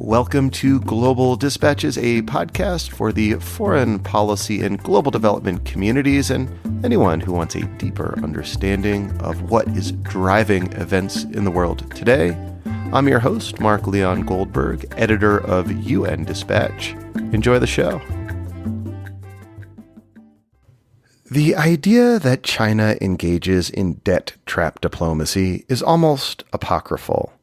Welcome to Global Dispatches, a podcast for the foreign policy and global development communities and anyone who wants a deeper understanding of what is driving events in the world today. I'm your host, Mark Leon Goldberg, editor of UN Dispatch. Enjoy the show. The idea that China engages in debt trap diplomacy is almost apocryphal.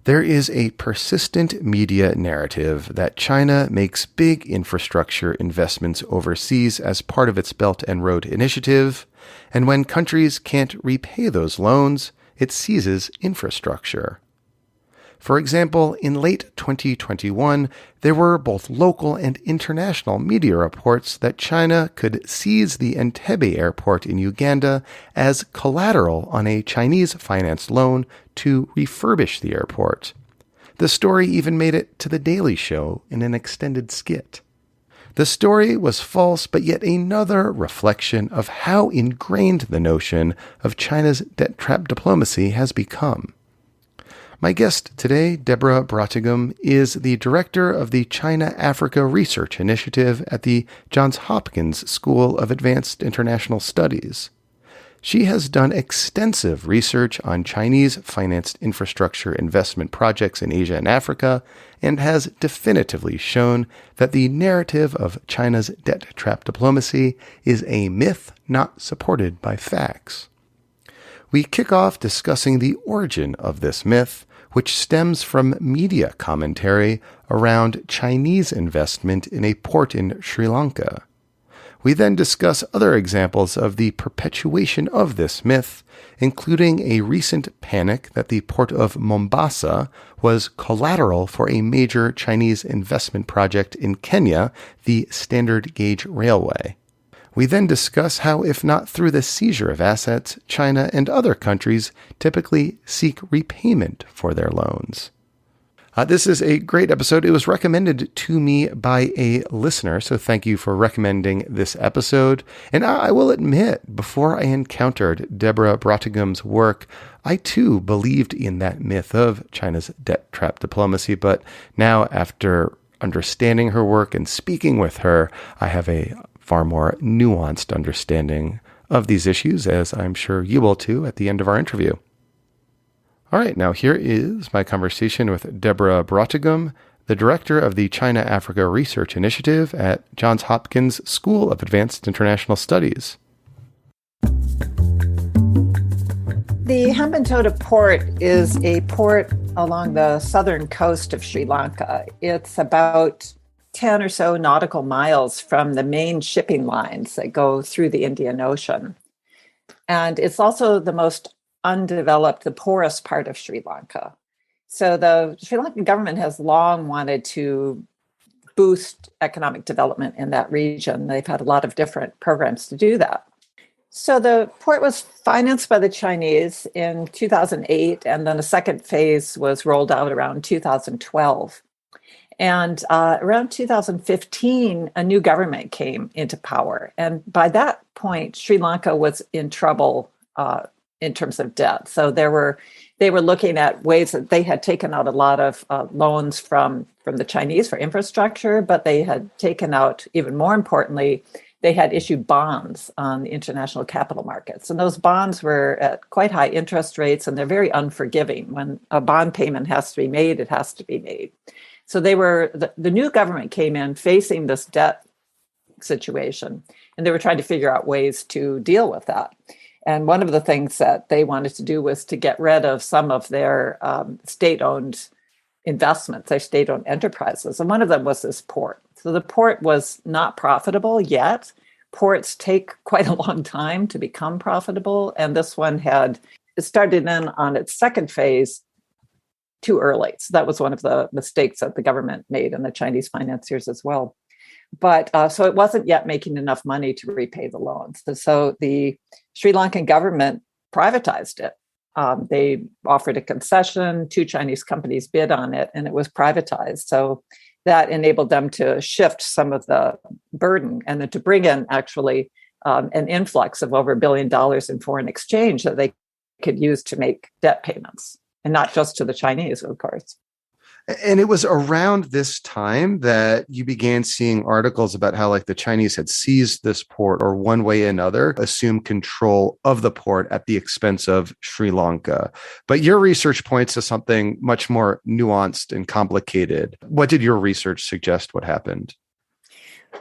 There is a persistent media narrative that China makes big infrastructure investments overseas as part of its Belt and Road Initiative, and when countries can't repay those loans, it seizes infrastructure. For example, in late 2021, there were both local and international media reports that China could seize the Entebbe airport in Uganda as collateral on a Chinese-financed loan to refurbish the airport. The story even made it to The Daily Show in an extended skit. The story was false, but yet another reflection of how ingrained the notion of China's debt trap diplomacy has become. My guest today, Deborah Brautigam, is the director of the China-Africa Research Initiative at the Johns Hopkins School of Advanced International Studies. She has done extensive research on Chinese-financed infrastructure investment projects in Asia and Africa, and has definitively shown that the narrative of China's debt trap diplomacy is a myth not supported by facts. We kick off discussing the origin of this myth, which stems from media commentary around Chinese investment in a port in Sri Lanka. We then discuss other examples of the perpetuation of this myth, including a recent panic that the port of Mombasa was collateral for a major Chinese investment project in Kenya, the Standard Gauge Railway. We then discuss how, if not through the seizure of assets, China and other countries typically seek repayment for their loans. This is a great episode. It was recommended to me by a listener, so thank you for recommending this episode. And I will admit, before I encountered Deborah Brautigam's work, I too believed in that myth of China's debt trap diplomacy, but now after understanding her work and speaking with her, I have a far more nuanced understanding of these issues, as I'm sure you will too at the end of our interview. All right, now here is my conversation with Deborah Brautigam, the director of the China-Africa Research Initiative at Johns Hopkins School of Advanced International Studies. The Hambantota port is a port along the southern coast of Sri Lanka. It's about 10 or so nautical miles from the main shipping lines that go through the Indian Ocean. And it's also the most undeveloped, the poorest part of Sri Lanka. So the Sri Lankan government has long wanted to boost economic development in that region. They've had a lot of different programs to do that. So the port was financed by the Chinese in 2008, and then a second phase was rolled out around 2012. And around 2015, a new government came into power. And by that point, Sri Lanka was in trouble in terms of debt. So they were looking at ways that they had taken out a lot of loans from the Chinese for infrastructure, but they had taken out, even more importantly, they had issued bonds on the international capital markets. And those bonds were at quite high interest rates, and they're very unforgiving. When a bond payment has to be made, it has to be made. So the new government came in facing this debt situation, and they were trying to figure out ways to deal with that. And one of the things that they wanted to do was to get rid of some of their state-owned investments, their state-owned enterprises. And one of them was this port. So the port was not profitable yet. Ports take quite a long time to become profitable. And this one started in on its second phase too early. So that was one of the mistakes that the government made and the Chinese financiers as well. But so it wasn't yet making enough money to repay the loans. So the Sri Lankan government privatized it. They offered a concession, 2 Chinese companies bid on it, and it was privatized. So that enabled them to shift some of the burden and then to bring in actually an influx of over $1 billion in foreign exchange that they could use to make debt payments, and not just to the Chinese, of course. And it was around this time that you began seeing articles about how like the Chinese had seized this port or one way or another assumed control of the port at the expense of Sri Lanka. But your research points to something much more nuanced and complicated. What did your research suggest what happened?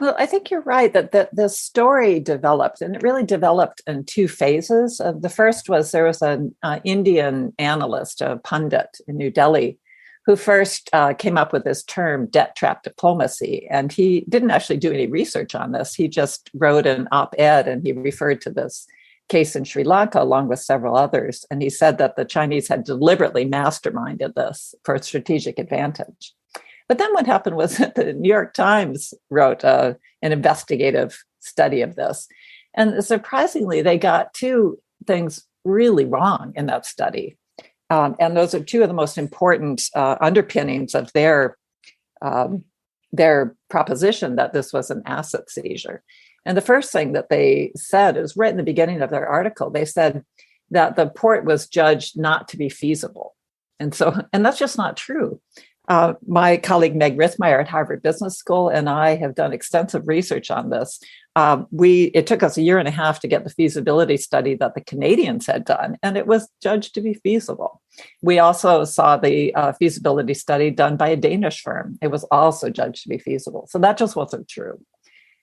Well, I think you're right that the story developed, and it really developed in two phases. The first was there was an Indian analyst, a pundit in New Delhi, who first came up with this term, debt trap diplomacy. And he didn't actually do any research on this. He just wrote an op-ed and he referred to this case in Sri Lanka along with several others. And he said that the Chinese had deliberately masterminded this for strategic advantage. But then what happened was that the New York Times wrote an investigative study of this. And surprisingly, they got two things really wrong in that study. And those are two of the most important underpinnings of their proposition that this was an asset seizure. And the first thing that they said is right in the beginning of their article, they said that the port was judged not to be feasible. And that's just not true. My colleague Meg Rithmeyer at Harvard Business School and I have done extensive research on this. It took us a year and a half to get the feasibility study that the Canadians had done, and it was judged to be feasible. We also saw the feasibility study done by a Danish firm. It was also judged to be feasible. So that just wasn't true.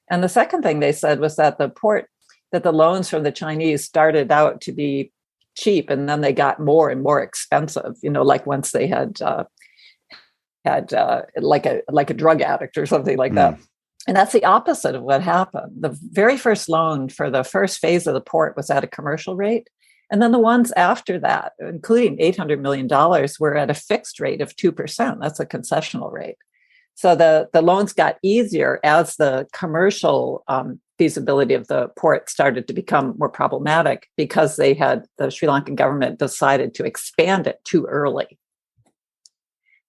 And the second thing they said was that the loans from the Chinese started out to be cheap, and then they got more and more expensive. Like once they had like a drug addict or something like that. And that's the opposite of what happened. The very first loan for the first phase of the port was at a commercial rate. And then the ones after that, including $800 million, were at a fixed rate of 2%. That's a concessional rate. So the loans got easier as the commercial feasibility of the port started to become more problematic because the Sri Lankan government decided to expand it too early.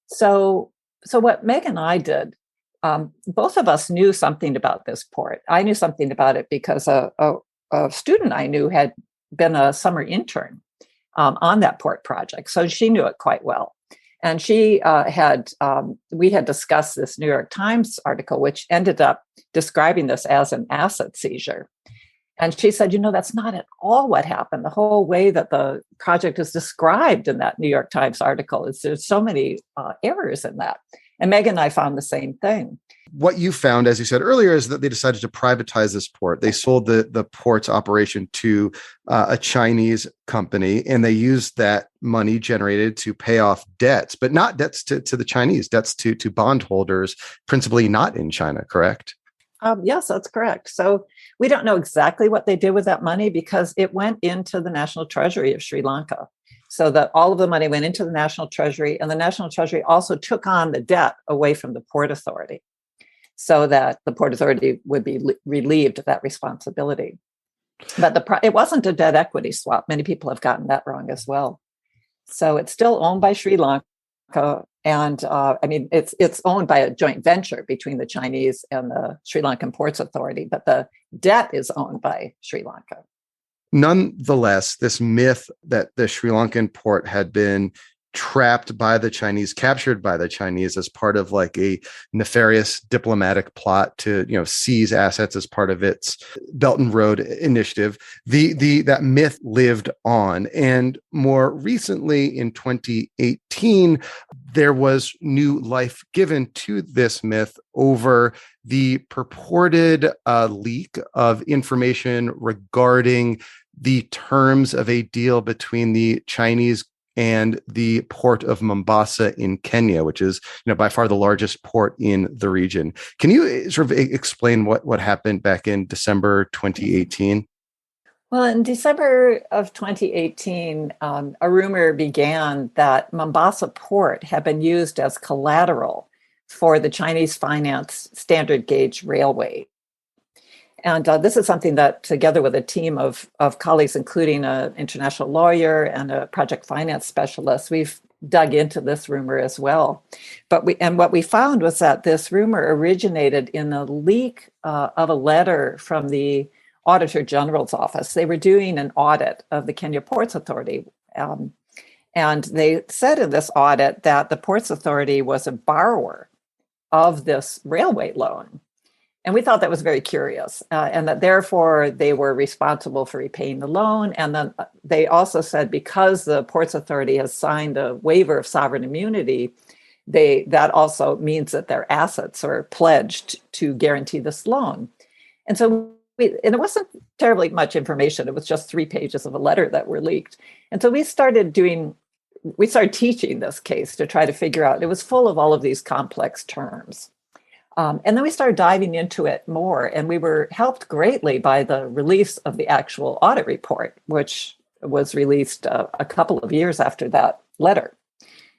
So what Meg and I did, both of us knew something about this port. I knew something about it because a student I knew had been a summer intern on that port project. So she knew it quite well. And we had discussed this New York Times article, which ended up describing this as an asset seizure. And she said, that's not at all what happened. The whole way that the project is described in that New York Times article there's so many errors in that. And Meg and I found the same thing. What you found, as you said earlier, is that they decided to privatize this port. They sold the port's operation to a Chinese company, and they used that money generated to pay off debts, but not debts to the Chinese, debts to bondholders, principally not in China, correct? Yes, that's correct. So we don't know exactly what they did with that money because it went into the National Treasury of Sri Lanka. So that all of the money went into the National Treasury, and the National Treasury also took on the debt away from the Port Authority so that the Port Authority would be relieved of that responsibility. But it wasn't a debt equity swap. Many people have gotten that wrong as well. So it's still owned by Sri Lanka. And it's owned by a joint venture between the Chinese and the Sri Lankan Ports Authority, but the debt is owned by Sri Lanka. Nonetheless, this myth that the Sri Lankan port had been trapped by the Chinese, captured by the Chinese as part of like a nefarious diplomatic plot to, seize assets as part of its Belt and Road initiative. That myth lived on. And more recently in 2018, there was new life given to this myth over the purported leak of information regarding the terms of a deal between the Chinese and the port of Mombasa in Kenya, which is, by far the largest port in the region. Can you sort of explain what happened back in December 2018? Well, in December of 2018, a rumor began that Mombasa Port had been used as collateral for the Chinese financed standard gauge railway. And this is something that, together with a team of colleagues, including an international lawyer and a project finance specialist, we've dug into this rumor as well. But what we found was that this rumor originated in a leak of a letter from the Auditor General's office. They were doing an audit of the Kenya Ports Authority. And they said in this audit that the Ports Authority was a borrower of this railway loan. And we thought that was very curious, and that therefore they were responsible for repaying the loan. And then they also said because the Ports Authority has signed a waiver of sovereign immunity, that also means that their assets are pledged to guarantee this loan. And so and it wasn't terribly much information. It was just 3 pages of a letter that were leaked. And so we started teaching this case to try to figure out, it was full of all of these complex terms. And then we started diving into it more, and we were helped greatly by the release of the actual audit report, which was released a couple of years after that letter.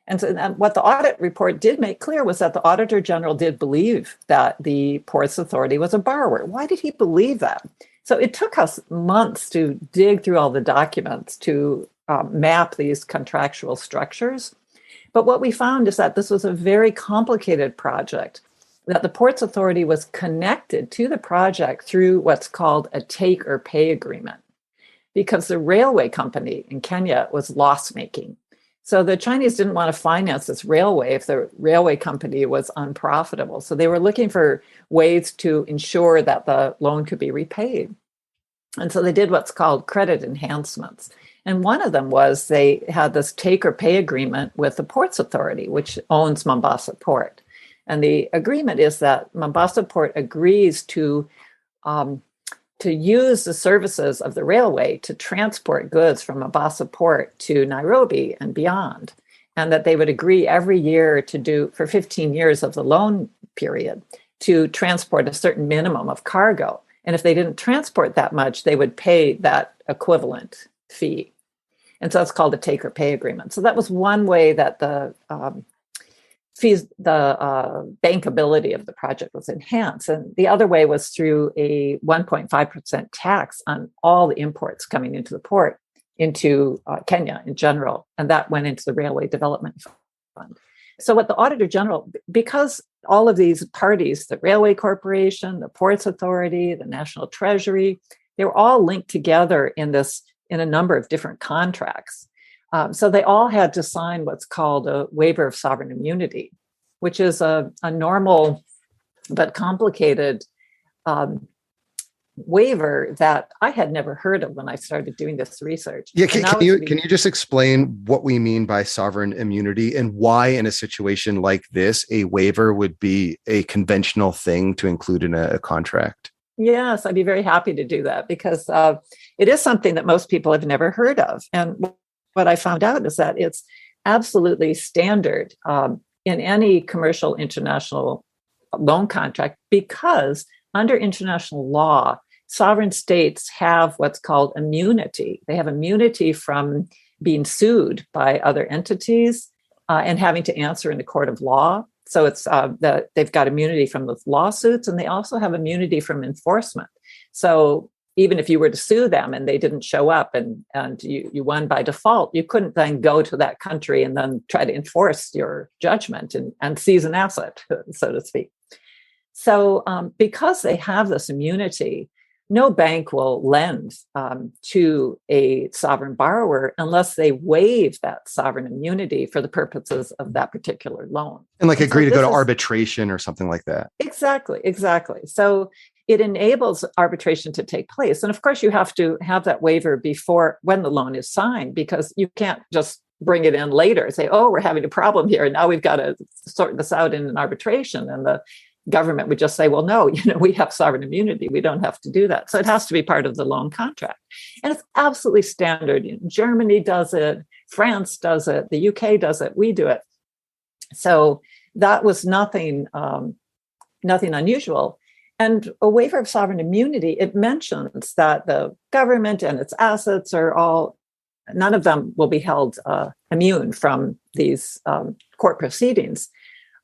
And so what the audit report did make clear was that the Auditor General did believe that the Ports Authority was a borrower. Why did he believe that? So it took us months to dig through all the documents to map these contractual structures. But what we found is that this was a very complicated project, that the Ports Authority was connected to the project through what's called a take or pay agreement, because the railway company in Kenya was loss-making. So the Chinese didn't want to finance this railway if the railway company was unprofitable. So they were looking for ways to ensure that the loan could be repaid. And so they did what's called credit enhancements. And one of them was they had this take or pay agreement with the Ports Authority, which owns Mombasa Port. And the agreement is that Mombasa Port agrees to use the services of the railway to transport goods from Mombasa Port to Nairobi and beyond. And that they would agree every year to do, for 15 years of the loan period, to transport a certain minimum of cargo. And if they didn't transport that much, they would pay that equivalent fee. And so it's called a take or pay agreement. So that was one way that the bankability of the project was enhanced. And the other way was through a 1.5% tax on all the imports coming into the port, into Kenya in general. And that went into the Railway Development Fund. So what the Auditor General, because all of these parties, the Railway Corporation, the Ports Authority, the National Treasury, they were all linked together in a number of different contracts. So they all had to sign what's called a waiver of sovereign immunity, which is a normal but complicated waiver that I had never heard of when I started doing this research. Yeah, can you just explain what we mean by sovereign immunity and why in a situation like this, a waiver would be a conventional thing to include in a contract? Yes, I'd be very happy to do that because it is something that most people have never heard of. And what I found out is that it's absolutely standard in any commercial international loan contract, because under international law, sovereign states have what's called immunity. They have immunity from being sued by other entities and having to answer in a court of law. So it's they've got immunity from the lawsuits, and they also have immunity from enforcement. So even if you were to sue them and they didn't show up and you won by default, you couldn't then go to that country and then try to enforce your judgment and seize an asset, so to speak. So because they have this immunity, no bank will lend to a sovereign borrower unless they waive that sovereign immunity for the purposes of that particular loan. And agree to go to arbitration or something like that. Exactly. So it enables arbitration to take place. And of course, you have to have that waiver before when the loan is signed, because you can't just bring it in later and say, oh, we're having a problem here, and now we've got to sort this out in an arbitration. And the government would just say, well, no, we have sovereign immunity. We don't have to do that. So it has to be part of the loan contract. And it's absolutely standard. Germany does it. France does it. The UK does it. We do it. So that was nothing unusual. And a waiver of sovereign immunity, it mentions that the government and its assets none of them will be held immune from these court proceedings.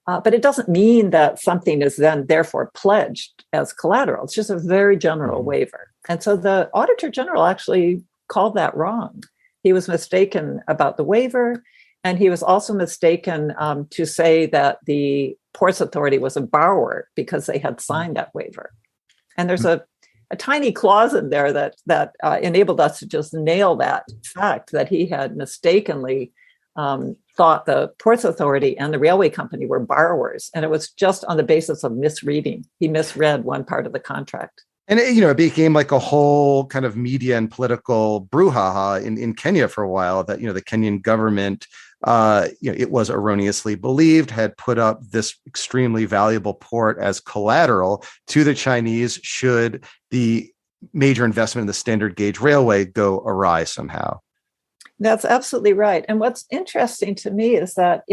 But it doesn't mean that something is then therefore pledged as collateral. It's just a very general waiver. And so the Auditor General actually called that wrong. He was mistaken about the waiver, and he was also mistaken to say that the Ports Authority was a borrower because they had signed that waiver. And there's a tiny clause in there that enabled us to just nail that fact that he had mistakenly thought the Ports Authority and the railway company were borrowers. And it was just on the basis of misreading. He misread one part of the contract. And it became like a whole kind of media and political brouhaha in Kenya for a while that, the Kenyan government, it was erroneously believed, had put up this extremely valuable port as collateral to the Chinese should the major investment in the standard gauge railway go awry somehow. That's absolutely right. And what's interesting to me is that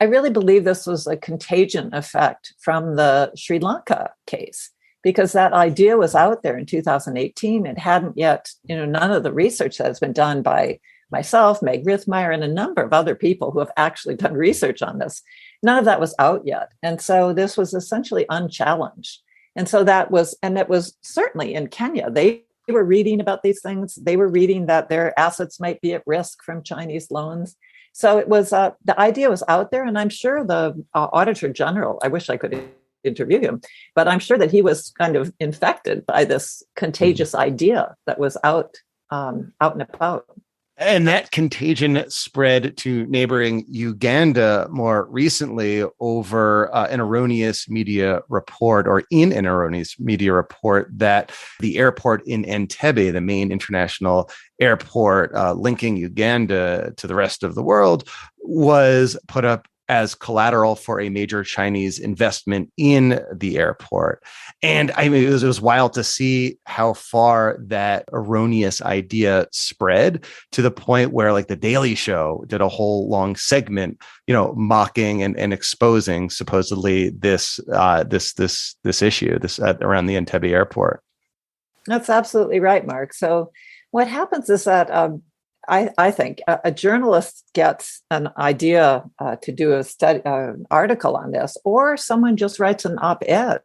I really believe this was a contagion effect from the Sri Lanka case, because that idea was out there in 2018. It hadn't yet, none of the research that has been done by myself, Meg Rithmeyer, and a number of other people who have actually done research on this, none of that was out yet. And so this was essentially unchallenged. And so it was certainly in Kenya. They were reading about these things. They were reading that their assets might be at risk from Chinese loans. So it was, the idea was out there. And I'm sure the Auditor General, I wish I could interview him, but I'm sure that he was kind of infected by this contagious idea that was out and about. And that contagion spread to neighboring Uganda more recently over an erroneous media report, or in an erroneous media report, that the airport in Entebbe, the main international airport linking Uganda to the rest of the world, was put up as collateral for a major Chinese investment in the airport. And I mean, it was wild to see how far that erroneous idea spread, to the point where like the Daily Show did a whole long segment, mocking and exposing supposedly this issue, around the Entebbe airport. That's absolutely right, Mark. So what happens is that I think a journalist gets an idea to do a study, article on this, or someone just writes an op-ed,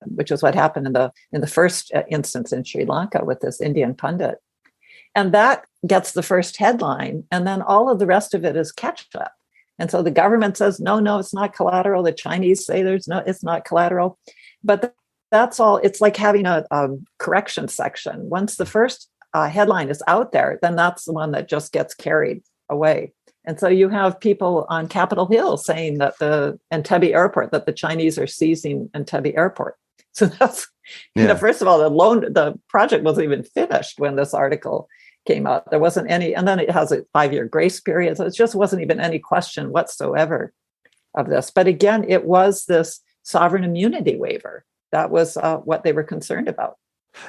which is what happened in the first instance in Sri Lanka with this Indian pundit, and that gets the first headline, and then all of the rest of it is catch up. And so the government says, no, it's not collateral. The Chinese say it's not collateral, but that's all. It's like having a correction section. Once the first headline is out there, then that's the one that just gets carried away. And so you have people on Capitol Hill saying that the Entebbe airport, that the Chinese are seizing Entebbe airport. So that's, first of all, the project wasn't even finished when this article came out. There wasn't any, and then it has a 5-year grace period. So it just wasn't even any question whatsoever of this. But again, it was this sovereign immunity waiver. That was what they were concerned about.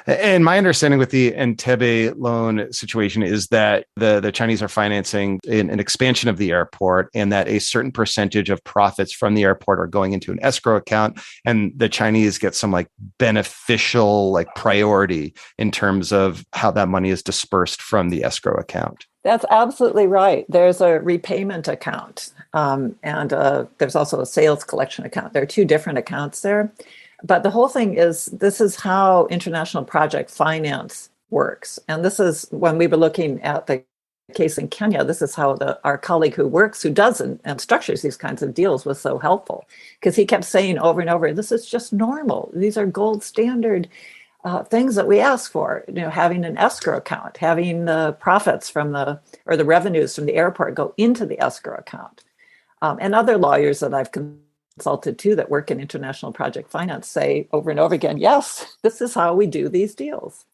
And my understanding with the Entebbe loan situation is that the Chinese are financing an expansion of the airport, and that a certain percentage of profits from the airport are going into an escrow account, and the Chinese get some like beneficial priority in terms of how that money is dispersed from the escrow account. That's absolutely right. There's a repayment account, and there's also a sales collection account. There are two different accounts there. But the whole thing is, this is how international project finance works. And this is, when we were looking at the case in Kenya, this is how our colleague who does and structures these kinds of deals was so helpful. Because he kept saying over and over, this is just normal. These are gold standard things that we ask for. Having an escrow account, having the profits the revenues from the airport go into the escrow account. And other lawyers that I've consulted to that work in international project finance say over and over again, yes, this is how we do these deals.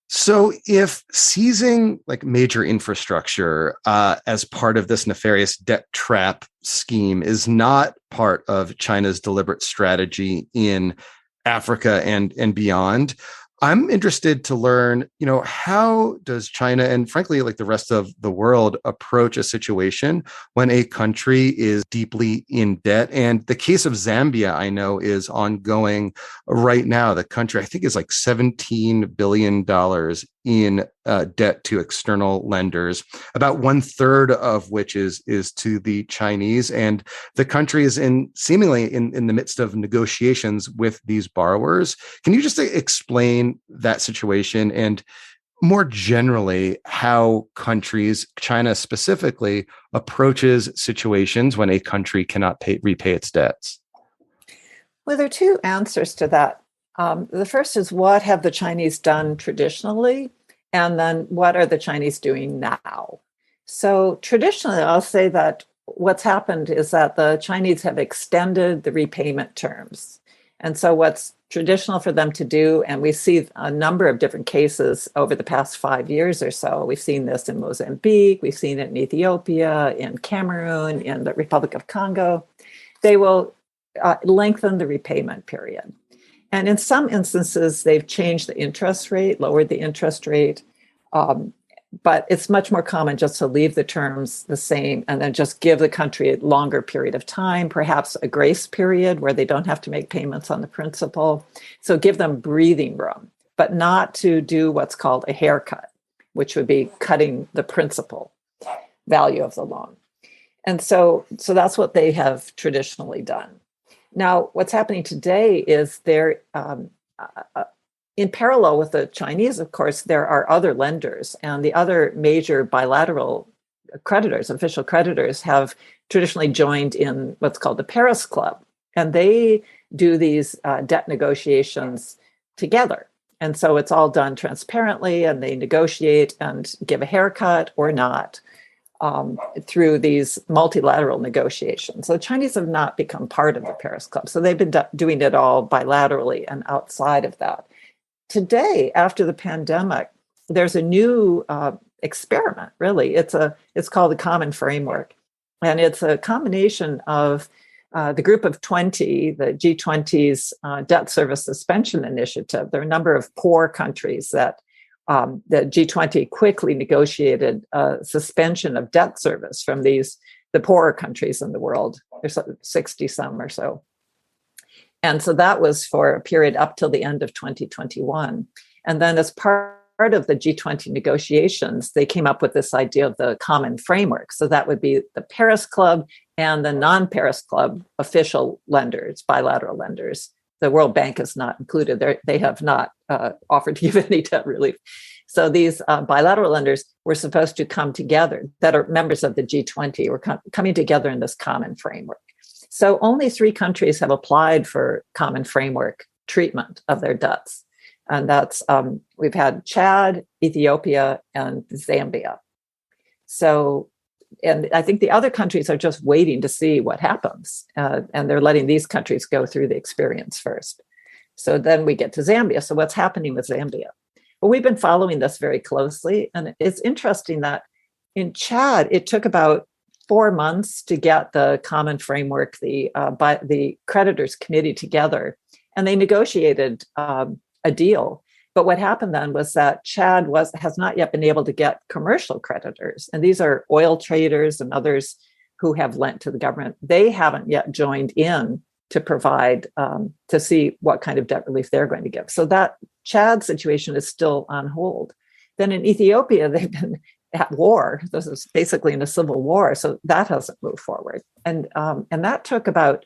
So if seizing major infrastructure as part of this nefarious debt trap scheme is not part of China's deliberate strategy in Africa and beyond, I'm interested to learn, how does China and frankly, the rest of the world approach a situation when a country is deeply in debt? And the case of Zambia, I know, is ongoing right now. The country, I think, is $17 billion in debt to external lenders, about 1/3 of which is to the Chinese. And the country is seemingly in the midst of negotiations with these borrowers. Can you just explain that situation, and more generally, how countries, China specifically, approaches situations when a country cannot repay its debts? Well, there are two answers to that. The first is, what have the Chinese done traditionally? And then what are the Chinese doing now? So traditionally, I'll say that what's happened is that the Chinese have extended the repayment terms. And so what's traditional for them to do, and we see a number of different cases over the past 5 years or so. We've seen this in Mozambique, we've seen it in Ethiopia, in Cameroon, in the Republic of Congo. They will lengthen the repayment period. And in some instances, they've changed the interest rate, lowered the interest rate. But it's much more common just to leave the terms the same and then just give the country a longer period of time, perhaps a grace period where they don't have to make payments on the principal. So give them breathing room, but not to do what's called a haircut, which would be cutting the principal value of the loan. And so that's what they have traditionally done. Now, what's happening today is they're in parallel with the Chinese, of course, there are other lenders, and the other major bilateral creditors, official creditors, have traditionally joined in what's called the Paris Club, and they do these debt negotiations together. And so it's all done transparently, and they negotiate and give a haircut or not through these multilateral negotiations. So the Chinese have not become part of the Paris Club, so they've been doing it all bilaterally and outside of that. Today, after the pandemic, there's a new experiment, really. It's called the Common Framework. And it's a combination of the Group of 20, the G20's debt service suspension initiative. There are a number of poor countries that the G20 quickly negotiated a suspension of debt service from the poorer countries in the world. There's 60 some or so. And so that was for a period up till the end of 2021. And then as part of the G20 negotiations, they came up with this idea of the common framework. So that would be the Paris Club and the non-Paris Club official lenders, bilateral lenders. The World Bank is not included. They have not offered to give any debt relief. So these bilateral lenders were supposed to come together, that are members of the G20, were coming together in this common framework. So only 3 countries have applied for common framework treatment of their debts. And that's, we've had Chad, Ethiopia, and Zambia. So, and I think the other countries are just waiting to see what happens. And they're letting these countries go through the experience first. So then we get to Zambia. So what's happening with Zambia? Well, we've been following this very closely. And it's interesting that in Chad, it took about 4 months to get the common framework, the creditors committee together, and they negotiated a deal. But what happened then was that Chad has not yet been able to get commercial creditors, and these are oil traders and others who have lent to the government. They haven't yet joined in to provide to see what kind of debt relief they're going to give. So that Chad situation is still on hold. Then in Ethiopia, they've been at war. This is basically in a civil war, so that hasn't moved forward. And that took about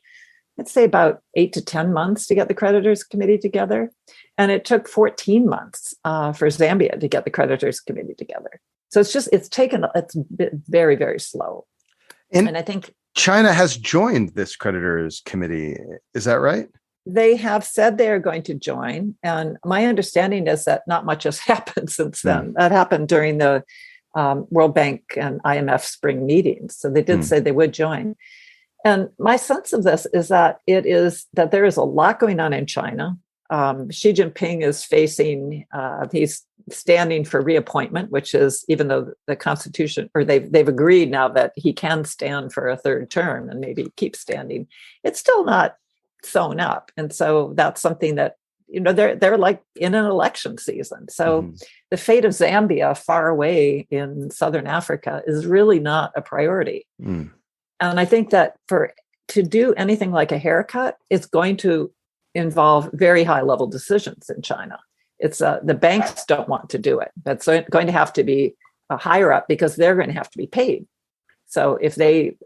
8 to 10 months to get the creditors committee together, and it took 14 months for Zambia to get the creditors committee together. So it's been very, very slow. And I think China has joined this creditors committee. Is that right? They have said they are going to join, and my understanding is that not much has happened since then. That happened during the World Bank and IMF spring meetings. So they did say they would join. And my sense of this is that there is a lot going on in China. Xi Jinping is he's standing for reappointment, which is, even though the Constitution, or they've agreed now that he can stand for a third term and maybe keep standing, it's still not sewn up. And so that's something that, they're like in an election season. So the fate of Zambia, far away in Southern Africa, is really not a priority. And I think that to do anything like a haircut, it's going to involve very high level decisions in China. It's the banks don't want to do it. That's going to have to be a higher up, because they're going to have to be paid. So if they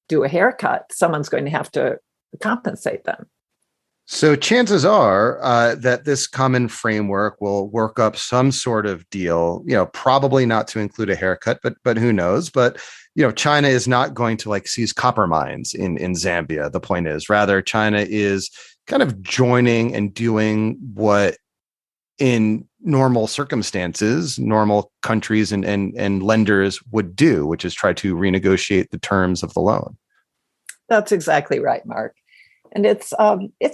do a haircut, someone's going to have to compensate them. So chances are that this common framework will work up some sort of deal, probably not to include a haircut, but who knows? But, China is not going to seize copper mines in Zambia. The point is, rather, China is kind of joining and doing what in normal circumstances, normal countries and lenders would do, which is try to renegotiate the terms of the loan. That's exactly right, Mark. And it's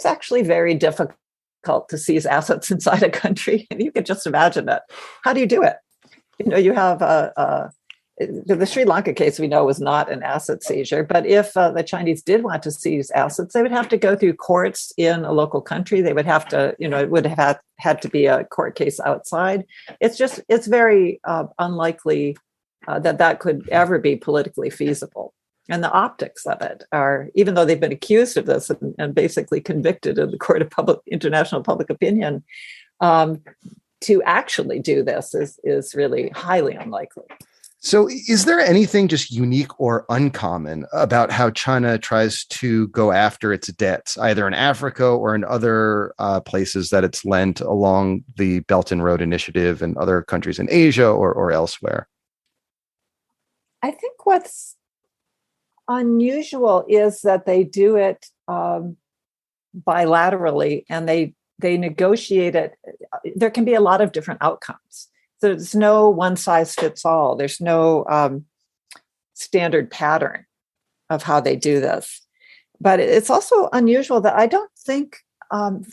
actually very difficult to seize assets inside a country. And you can just imagine it. How do you do it? You have the Sri Lanka case we know was not an asset seizure, but if the Chinese did want to seize assets, they would have to go through courts in a local country. They would have to, it would have had to be a court case outside. It's very unlikely that could ever be politically feasible. And the optics of it are, even though they've been accused of this and basically convicted in the court of international public opinion, to actually do this is really highly unlikely. So is there anything just unique or uncommon about how China tries to go after its debts, either in Africa or in other places that it's lent along the Belt and Road Initiative and other countries in Asia or elsewhere? I think what's unusual is that they do it bilaterally and they negotiate it. There can be a lot of different outcomes. There's no one size fits all. There's no standard pattern of how they do this. But it's also unusual that I don't think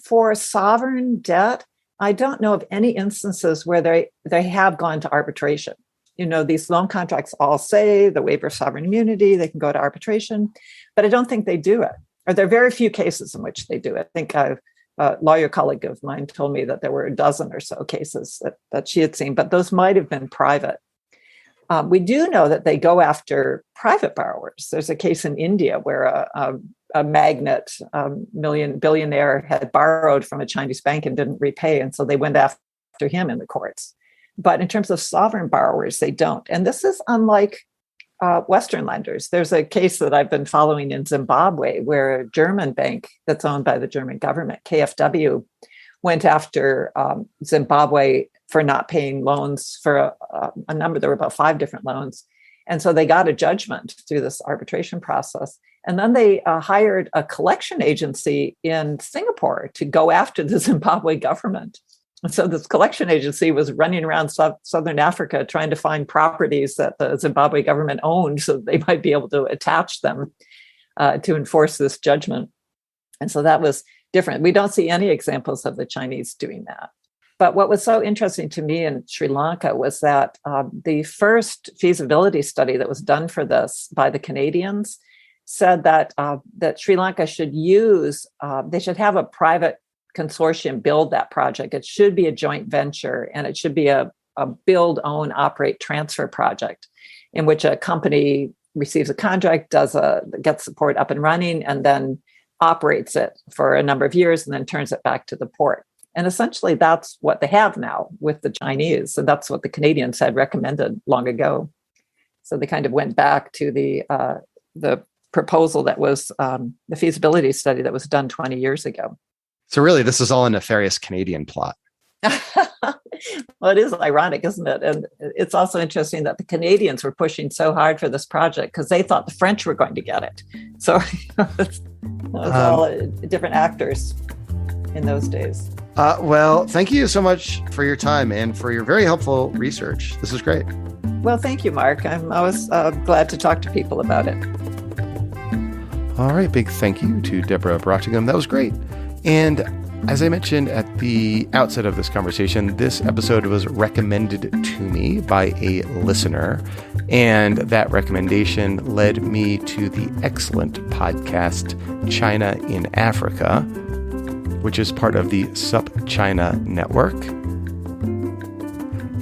for sovereign debt, I don't know of any instances where they have gone to arbitration. These loan contracts all say the waiver of sovereign immunity, they can go to arbitration, but I don't think they do it. Or there are very few cases in which they do it. I think a lawyer colleague of mine told me that there were a dozen or so cases that she had seen, but those might have been private. We do know that they go after private borrowers. There's a case in India where a magnate, billionaire had borrowed from a Chinese bank and didn't repay, and so they went after him in the courts. But in terms of sovereign borrowers, they don't. And this is unlike Western lenders. There's a case that I've been following in Zimbabwe where a German bank that's owned by the German government, KfW, went after Zimbabwe for not paying loans for a number. There were about 5 different loans. And so they got a judgment through this arbitration process. And then they hired a collection agency in Singapore to go after the Zimbabwe government. And so this collection agency was running around Southern Africa trying to find properties that the Zimbabwe government owned so that they might be able to attach them to enforce this judgment. And so that was different. We don't see any examples of the Chinese doing that. But what was so interesting to me in Sri Lanka was that the first feasibility study that was done for this by the Canadians said that Sri Lanka should they should have a private consortium build that project. It should be a joint venture, and it should be a build, own, operate, transfer project in which a company receives a contract, gets the port up and running, and then operates it for a number of years and then turns it back to the port. And essentially that's what they have now with the Chinese. And that's what the Canadians had recommended long ago. So they kind of went back to the proposal that was the feasibility study that was done 20 years ago. So really, this is all a nefarious Canadian plot. Well, it is ironic, isn't it? And it's also interesting that the Canadians were pushing so hard for this project because they thought the French were going to get it. So it was all different actors in those days. Well, thank you so much for your time and for your very helpful research. This is great. Well, thank you, Mark. I'm always glad to talk to people about it. All right. Big thank you to Deborah Brautigam. That was great. And as I mentioned at the outset of this conversation, this episode was recommended to me by a listener. And that recommendation led me to the excellent podcast, China in Africa, which is part of the Sup China Network.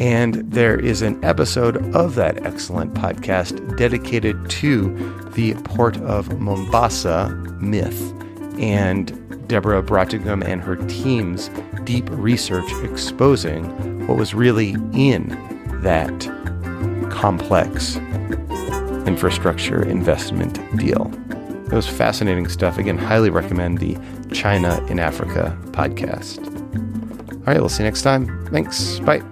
And there is an episode of that excellent podcast dedicated to the Port of Mombasa myth and Deborah Brautigam and her team's deep research exposing what was really in that complex infrastructure investment deal. It was fascinating stuff. Again, highly recommend the China in Africa podcast. All right, we'll see you next time. Thanks. Bye.